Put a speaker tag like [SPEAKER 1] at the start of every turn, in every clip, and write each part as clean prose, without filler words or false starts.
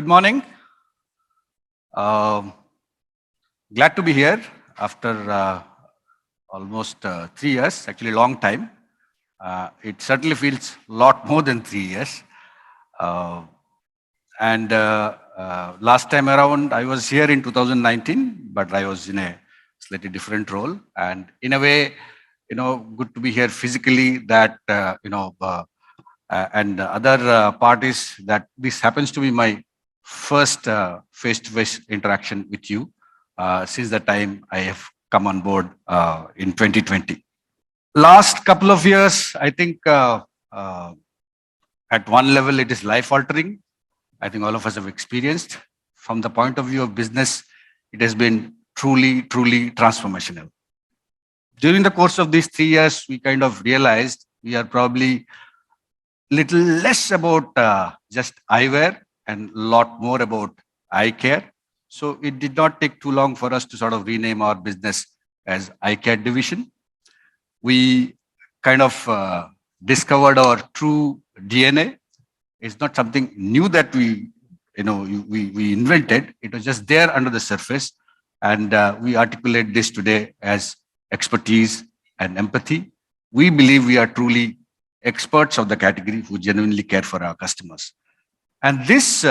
[SPEAKER 1] morning. Um, Glad to be here after almost 3 years, actually a long time. It certainly feels a lot more than 3 years. Uh, and last time around, I was here in 2019, but I was in a slightly different role. And in a way, good to be here physically. And other parties that this happens to be my first face-to-face interaction with you since the time I have come on board in 2020. Last couple of years, I think uh, at one level it is life-altering. I think all of us have experienced. From the point of view of business, it has been truly, truly transformational. During the course of these 3 years, we kind of realized we are probably little less about just eyewear and a lot more about eye care. So it did not take too long for us to sort of rename our business as eye care division. We kind of discovered our true DNA. It's not something new that we invented. It was just there under the surface, and we articulate this today as expertise and empathy. We believe we are truly experts of the category who genuinely care for our customers. And this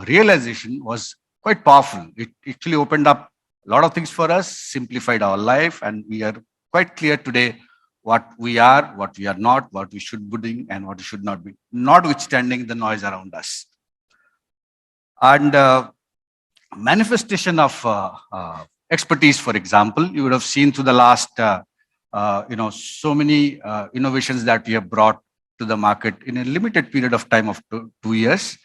[SPEAKER 1] realization was quite powerful. It actually opened up a lot of things for us, simplified our life, and we are quite clear today what we are, what we are not, what we should be doing, and what we should not be, notwithstanding the noise around us. And manifestation of expertise, for example, you would have seen through the last so many innovations that we have brought to the market in a limited period of time of 2 years.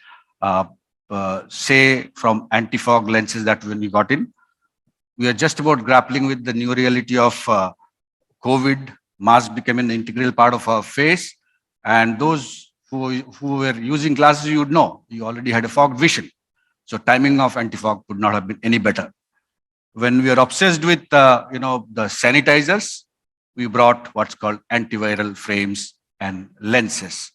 [SPEAKER 1] Say from anti-fog lenses that when we got in, we are just about grappling with the new reality of COVID. Mask became an integral part of our face, and those who were using glasses, you would know, you already had a fog vision. So timing of anti-fog could not have been any better. When we are obsessed with the sanitizers, we brought what's called antiviral frames and lenses.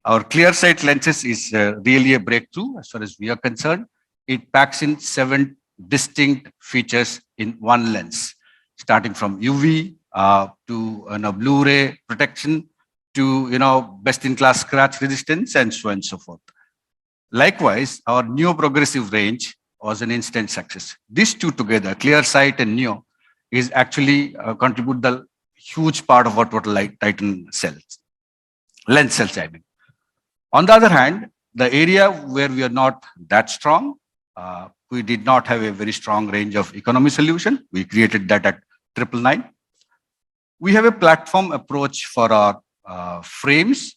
[SPEAKER 1] Our clear sight lenses is really a breakthrough as far as we are concerned. It packs in 7 distinct features in one lens, starting from UV to Blu-ray protection to best-in-class scratch resistance and so on and so forth. Likewise, our Neo progressive range was an instant success. These two together, clear sight and Neo, is actually contribute the huge part of our total light Titan cells, lens cells, I mean. On the other hand, the area where we are not that strong, we did not have a very strong range of economy solution. We created that at 999. We have a platform approach for our frames.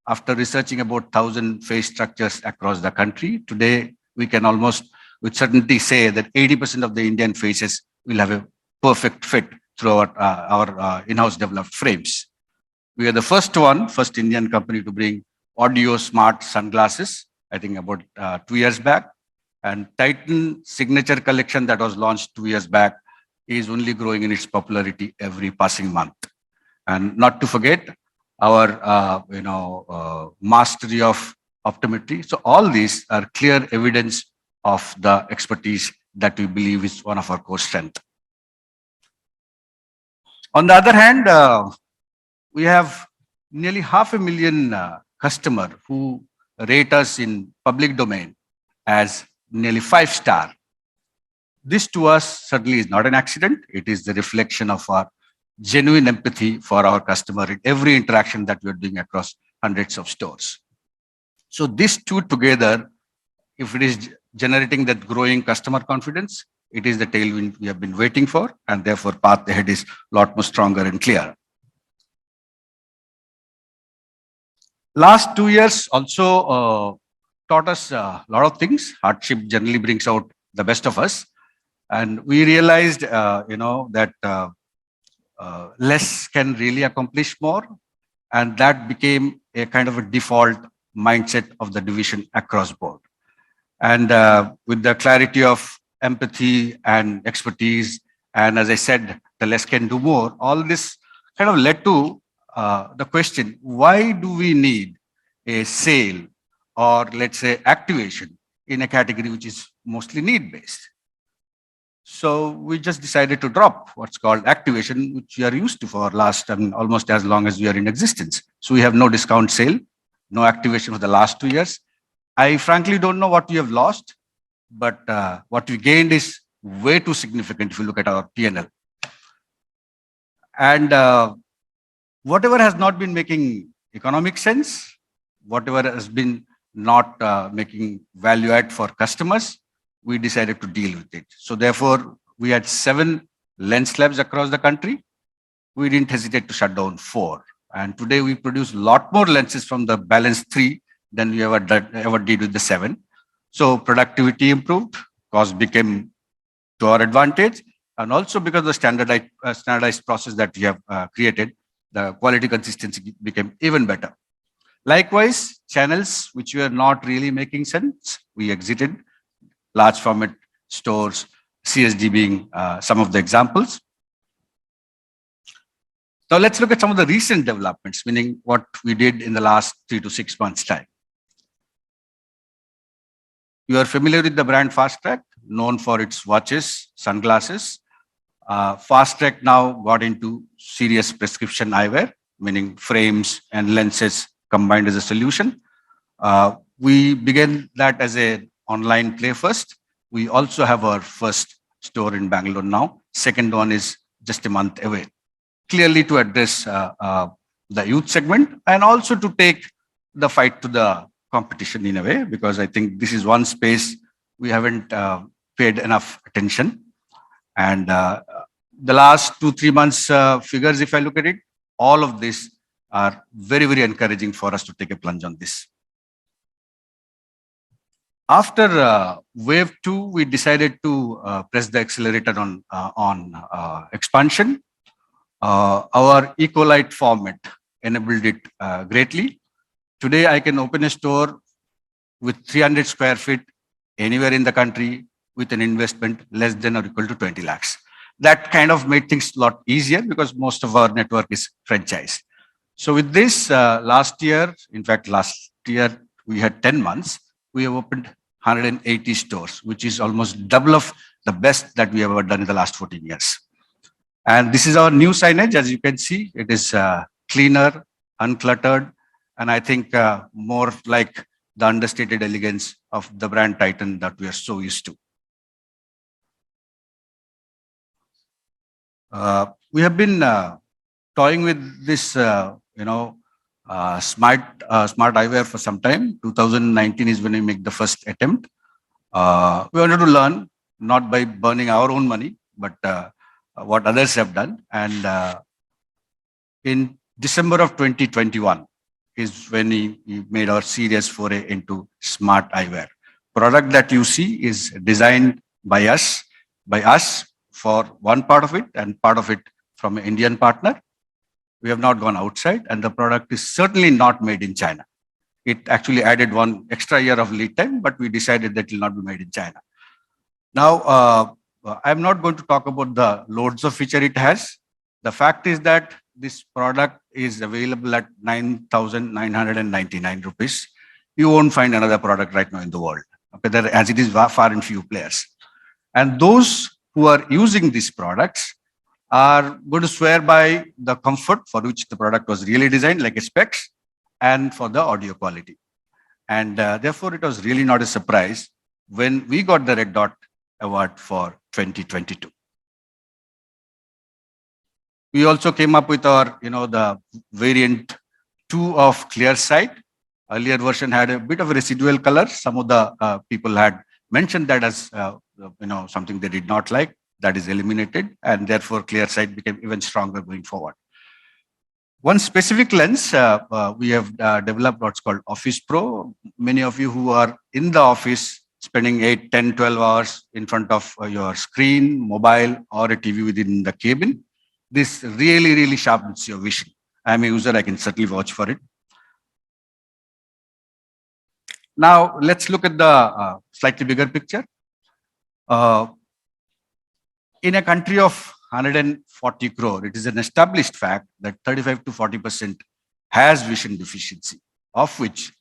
[SPEAKER 1] After researching about 1,000 face structures across the country, today we can almost with certainty say that 80% of the Indian faces will have a perfect fit through our in-house developed frames. We are the first Indian company to bring audio smart sunglasses, I think about 2 years back. And Titan signature collection that was launched 2 years back is only growing in its popularity every passing month. And not to forget our mastery of optometry. So all these are clear evidence of the expertise that we believe is one of our core strengths. On the other hand, we have nearly 500,000 customers who rate us in public domain as nearly 5-star. This to us certainly is not an accident. It is the reflection of our genuine empathy for our customer in every interaction that we're doing across hundreds of stores. So these two together, if it is generating that growing customer confidence, it is the tailwind we have been waiting for, and therefore path ahead is a lot more stronger and clear. Last 2 years also taught us a lot of things. Hardship generally brings out the best of us. And we realized, that less can really accomplish more. And that became a kind of a default mindset of the division across board. And with the clarity of empathy and expertise, and as I said, the less can do more, all this kind of led to the question, why do we need a sale or let's say activation in a category which is mostly need-based. So we just decided to drop what's called activation, which we are used to for last, almost as long as we are in existence. So we have no discount sale, no activation for the last 2 years. I frankly don't know what we have lost, but what we gained is way too significant if you look at our P&L. And whatever has not been making economic sense, whatever has been not making value add for customers, we decided to deal with it. So therefore, we had 7 lens labs across the country. We didn't hesitate to shut down 4. And today we produce a lot more lenses from the balance 3 than we ever did with the 7. So productivity improved, cost became to our advantage, and also because of the standardized process that we have created, the quality consistency became even better. Likewise, channels which were not really making sense, we exited. Large format stores, CSD being some of the examples. Now let's look at some of the recent developments, meaning what we did in the last 3 to 6 months' time. You are familiar with the brand Fastrack, known for its watches, sunglasses. Fastrack now got into serious prescription eyewear, meaning frames and lenses combined as a solution. We began that as an online play first. We also have our first store in Bangalore now. Second one is just a month away. Clearly to address the youth segment and also to take the fight to the competition in a way, because I think this is one space we haven't paid enough attention. And the last 2-3 months figures, if I look at it, all of this are very, very encouraging for us to take a plunge on this. After wave 2, we decided to press the accelerator on expansion. Our Ecolite format enabled it greatly. Today, I can open a store with 300 square feet anywhere in the country with an investment less than or equal to 20 lakhs. That kind of made things a lot easier because most of our network is franchised. So with this, last year we had 10 months, we have opened 180 stores, which is almost double of the best that we have ever done in the last 14 years. And this is our new signage. As you can see, it is cleaner, uncluttered, and I think more like the understated elegance of the brand Titan that we are so used to. We have been toying with this, smart eyewear for some time. 2019 is when we make the first attempt. We wanted to learn, not by burning our own money, but what others have done. And in December of 2021 is when we made our serious foray into smart eyewear. Product that you see is designed by us for one part of it and part of it from an Indian partner. We have not gone outside, and the product is certainly not made in China. It actually added one extra year of lead time, but we decided that it will not be made in China. Now, I'm not going to talk about the loads of feature it has. The fact is that this product is available at 9,999 rupees. You won't find another product right now in the world, okay, as it is far and few players. And those who are using these products are going to swear by the comfort for which the product was really designed, like a specs, and for the audio quality. And therefore, it was really not a surprise when we got the Red Dot Award for 2022. We also came up with our, the variant 2 of Clear Sight. Earlier version had a bit of a residual color. Some of the people had mentioned that as, something they did not like. That is eliminated, and therefore Clear Sight became even stronger going forward. One specific lens, we have developed what's called Office Pro. Many of you who are in the office spending 8, 10, 12 hours in front of your screen, mobile, or a TV within the cabin, this really, really sharpens your vision. I'm a user, I can certainly vouch for it. Now, let's look at the slightly bigger picture. In a country of 140 crore, it is an established fact that 35 to 40% has vision deficiency, of which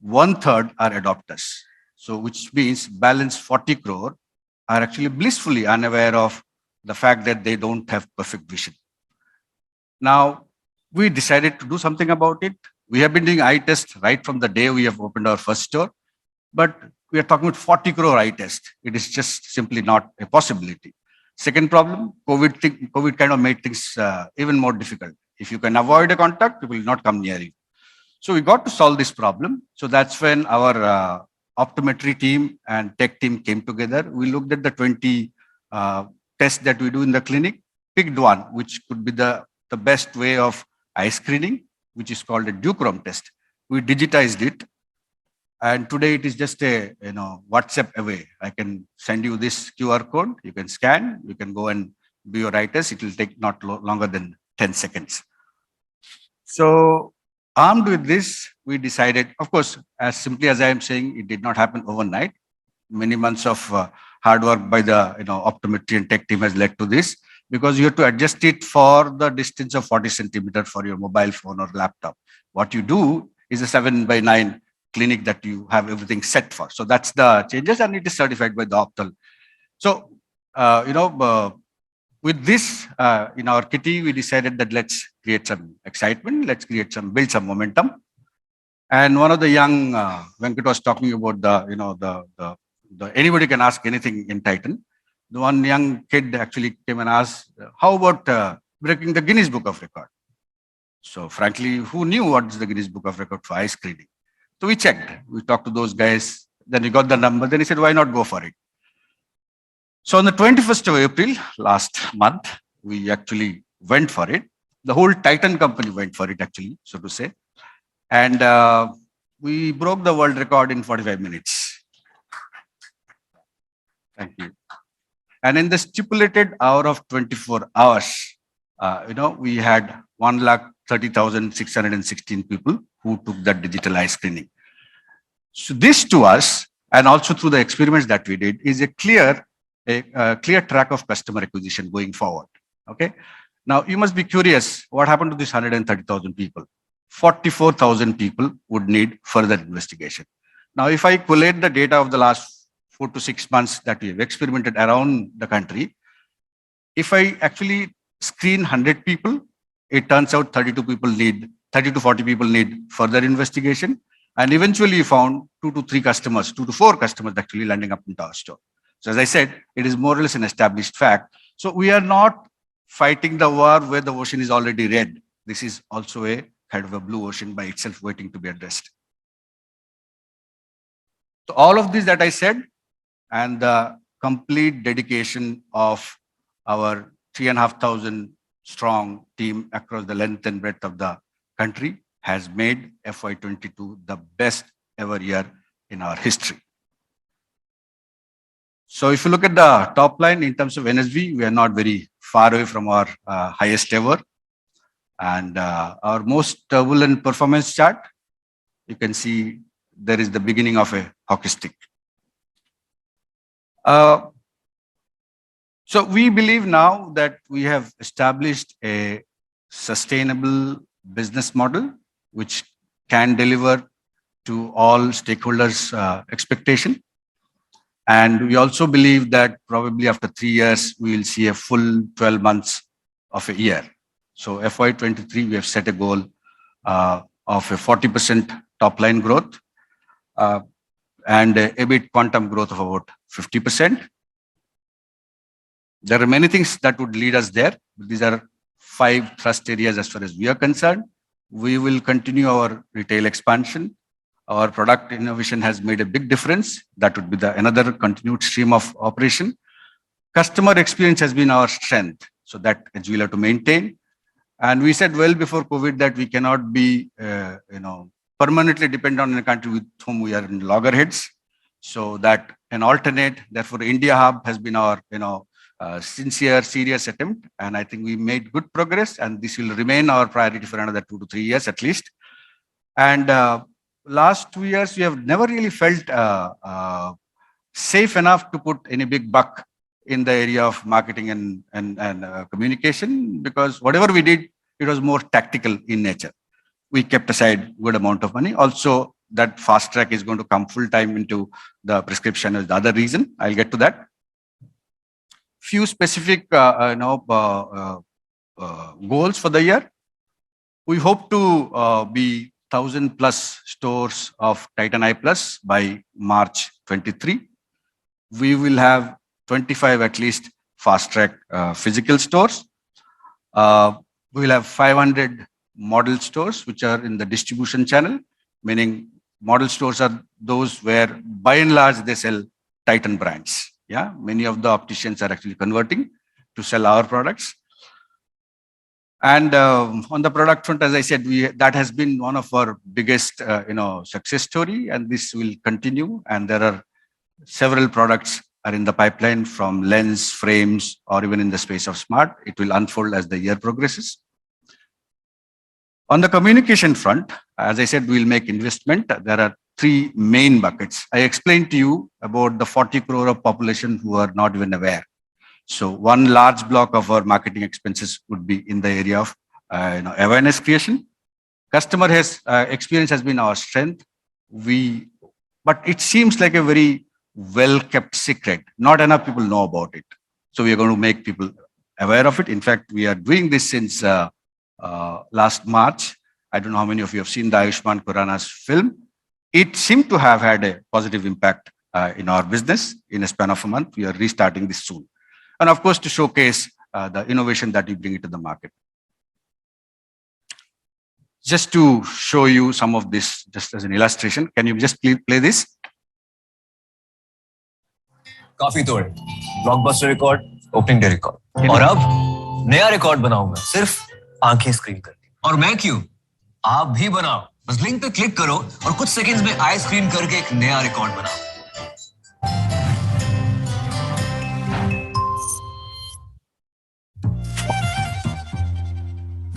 [SPEAKER 1] 1/3 are adopters. So which means balance 40 crore are actually blissfully unaware of the fact that they don't have perfect vision. Now, we decided to do something about it. We have been doing eye tests right from the day we have opened our first store, but we are talking about 40 crore eye test. It is just simply not a possibility. Second problem, COVID kind of made things even more difficult. If you can avoid a contact, people will not come near you. So we got to solve this problem. So that's when our optometry team and tech team came together. We looked at the 20 tests that we do in the clinic, picked one, which could be the best way of eye screening, which is called a duochrome test. We digitized it, and today it is just a WhatsApp away. I can send you this QR code. You can scan. You can go and do your eye test. It will take not longer than 10 seconds. So armed with this, we decided, of course, as simply as I am saying, it did not happen overnight. Many months of hard work by the optometry and tech team has led to this, because you have to adjust it for the distance of 40 centimeters for your mobile phone or laptop. What you do is a 7:9 clinic that you have everything set for. So that's the changes, and it is certified by the Optal. So, with this in our kitty, we decided that let's create some excitement, let's build some momentum. And one of the young, Venkat was talking about the anybody can ask anything in Titan. The one young kid actually came and asked, how about breaking the Guinness Book of Record? So frankly, who knew what is the Guinness Book of Record for eye screening? So we checked, we talked to those guys, then we got the number, then he said, why not go for it? So on the 21st of April, last month, we actually went for it. The whole Titan company went for it actually, so to say. And we broke the world record in 45 minutes. Thank you. And in the stipulated hour of 24 hours, we had 130,616 people who took that digital eye screening. So this to us, and also through the experiments that we did, is a clear track of customer acquisition going forward. Okay. Now you must be curious, what happened to this 130,000 people? 44,000 people would need further investigation. Now, if I collate the data of the last 4 to 6 months that we have experimented around the country, if I actually screen 100 people, it turns out 30 to 40 people need further investigation. And eventually you found 2 to 4 customers actually landing up into our store. So as I said, it is more or less an established fact. So we are not fighting the war where the ocean is already red. This is also a kind of a blue ocean by itself waiting to be addressed. So all of this that I said, and the complete dedication of our 3,500 strong team across the length and breadth of the country has made FY22 the best ever year in our history. So if you look at the top line in terms of NSV, we are not very far away from our highest ever. And our most turbulent performance chart, you can see there is the beginning of a hockey stick. So we believe now that we have established a sustainable business model which can deliver to all stakeholders' expectation. And we also believe that probably after 3 years, we will see a full 12 months of a year. So FY23, we have set a goal of a 40% top line growth and a EBIT quantum growth of about 50%. There are many things that would lead us there. These are 5 thrust areas as far as we are concerned. We will continue our retail expansion. Our product innovation has made a big difference. That would be another continued stream of operation. Customer experience has been our strength, so that we will have to maintain. And we said well before COVID that we cannot be, permanently dependent on a country with whom we are in loggerheads. So that an alternate, therefore, India hub has been our, sincere, serious attempt. And I think we made good progress, and this will remain our priority for another 2 to 3 years at least. And last 2 years, we have never really felt safe enough to put any big buck in the area of marketing and communication, because whatever we did, it was more tactical in nature. We kept aside good amount of money. Also, that fast track is going to come full time into the prescription is the other reason. I'll get to that. Few specific goals for the year. We hope to be 1,000 plus stores of Titan Eye Plus by March 23. We will have 25 at least fast track physical stores. We will have 500 model stores which are in the distribution channel, meaning model stores are those where by and large they sell Titan brands. Yeah, many of the opticians are actually converting to sell our products. And on the product front, as I said, that has been one of our biggest success story, and this will continue. And there are several products are in the pipeline, from lens, frames, or even in the space of smart. It will unfold as the year progresses. On the communication front, as I said, we'll make investment. There are three main buckets. I explained to you about the 40 crore of population who are not even aware. So one large block of our marketing expenses would be in the area of awareness creation. Customer experience has been our strength. But it seems like a very well-kept secret. Not enough people know about it. So we are going to make people aware of it. In fact, we are doing this since last March. I don't know how many of you have seen the Ayushmann Khurrana's film. It seemed to have had a positive impact in our business in a span of a month. We are restarting this soon. And of course, to showcase the innovation that we bring into the market. Just to show you some of this, just as an illustration, can you just play this?
[SPEAKER 2] काफी तोड़े, blockbuster record, opening day record, और अब नया record बनाऊंगा सिर्फ आंखें screen करके। और मैं क्यों? आप भी बनाओ। बस लिंक पे क्लिक करो और कुछ सेकंड्स में आई स्क्रीन करके एक नया रिकॉर्ड बनाओ।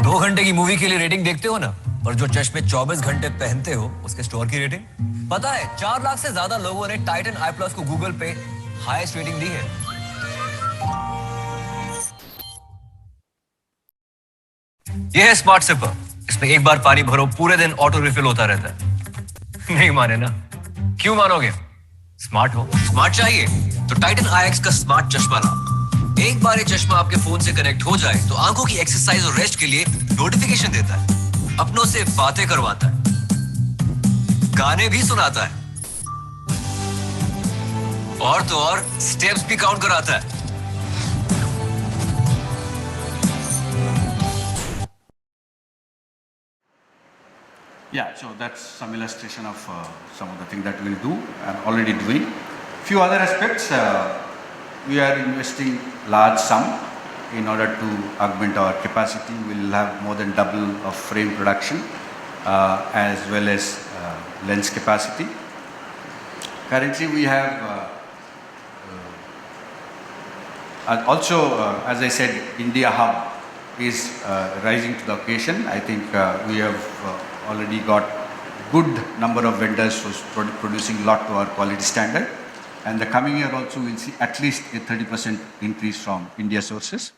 [SPEAKER 2] 2 घंटे की मूवी के लिए रेटिंग देखते हो ना, और जो चश्मे 24 घंटे पहनते हो उसके स्टोर की रेटिंग पता है। 4 लाख से ज्यादा लोगों ने टाइटन आई प्लस को गूगल पे हाईएस्ट रेटिंग दी है। यह है स्मार्ट सिपर। इसमें एक बार पानी भरो, पूरे दिन ऑटो रिफिल होता रहता है। नहीं माने ना? क्यों मानोगे? स्मार्ट हो, स्मार्ट चाहिए तो टाइटन आईएक्स का स्मार्ट चश्मा लाओ। एक बार ये चश्मा आपके फोन से कनेक्ट हो जाए तो आंखों की एक्सरसाइज और रेस्ट के लिए नोटिफिकेशन देता है, अपनों से बातें करवाता है, गाने भी सुनाता है, और तो और स्टेप्स भी काउंट कराता है।
[SPEAKER 1] Yeah, so that's some illustration of some of the things that we'll do and already doing. Few other aspects, we are investing large sum in order to augment our capacity. We'll have more than double of frame production as well as lens capacity. Currently we have also, as I said, India Hub is rising to the occasion. I think we have already got good number of vendors who's producing a lot to our quality standard. And the coming year also we'll see at least a 30% increase from India sources.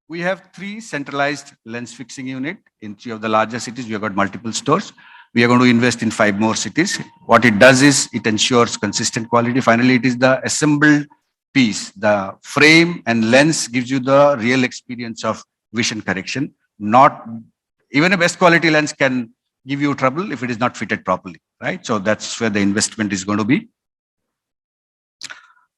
[SPEAKER 1] We have 3 centralized lens fixing unit in 3 of the larger cities. We have got multiple stores. We are going to invest in 5 more cities. What it does is it ensures consistent quality. Finally, it is the assembled piece. The frame and lens gives you the real experience of vision correction. Not even a best quality lens can give you trouble if it is not fitted properly, right? So that's where the investment is going to be.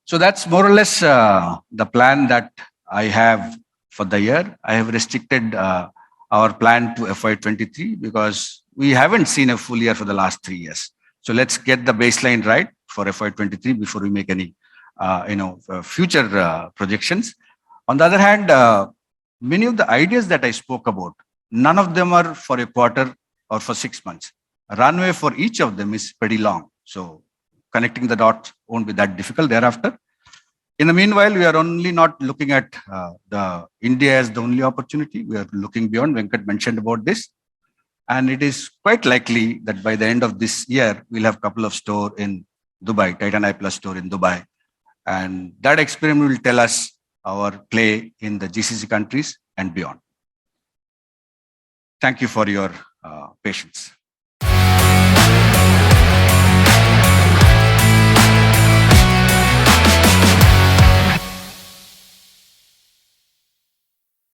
[SPEAKER 1] So that's more or less the plan that I have for the year. I have restricted our plan to FY23 because we haven't seen a full year for the last 3 years. So let's get the baseline right for FY23 before we make any future projections. On the other hand, many of the ideas that I spoke about, none of them are for a quarter or for 6 months. A runway for each of them is pretty long. So connecting the dots won't be that difficult thereafter. In the meanwhile, we are only not looking at the India as the only opportunity. We are looking beyond. Venkat mentioned about this. And it is quite likely that by the end of this year, we'll have a couple of stores in Dubai, Titan Eye Plus store in Dubai. And that experiment will tell us our play in the GCC countries and beyond. Thank you for your patience.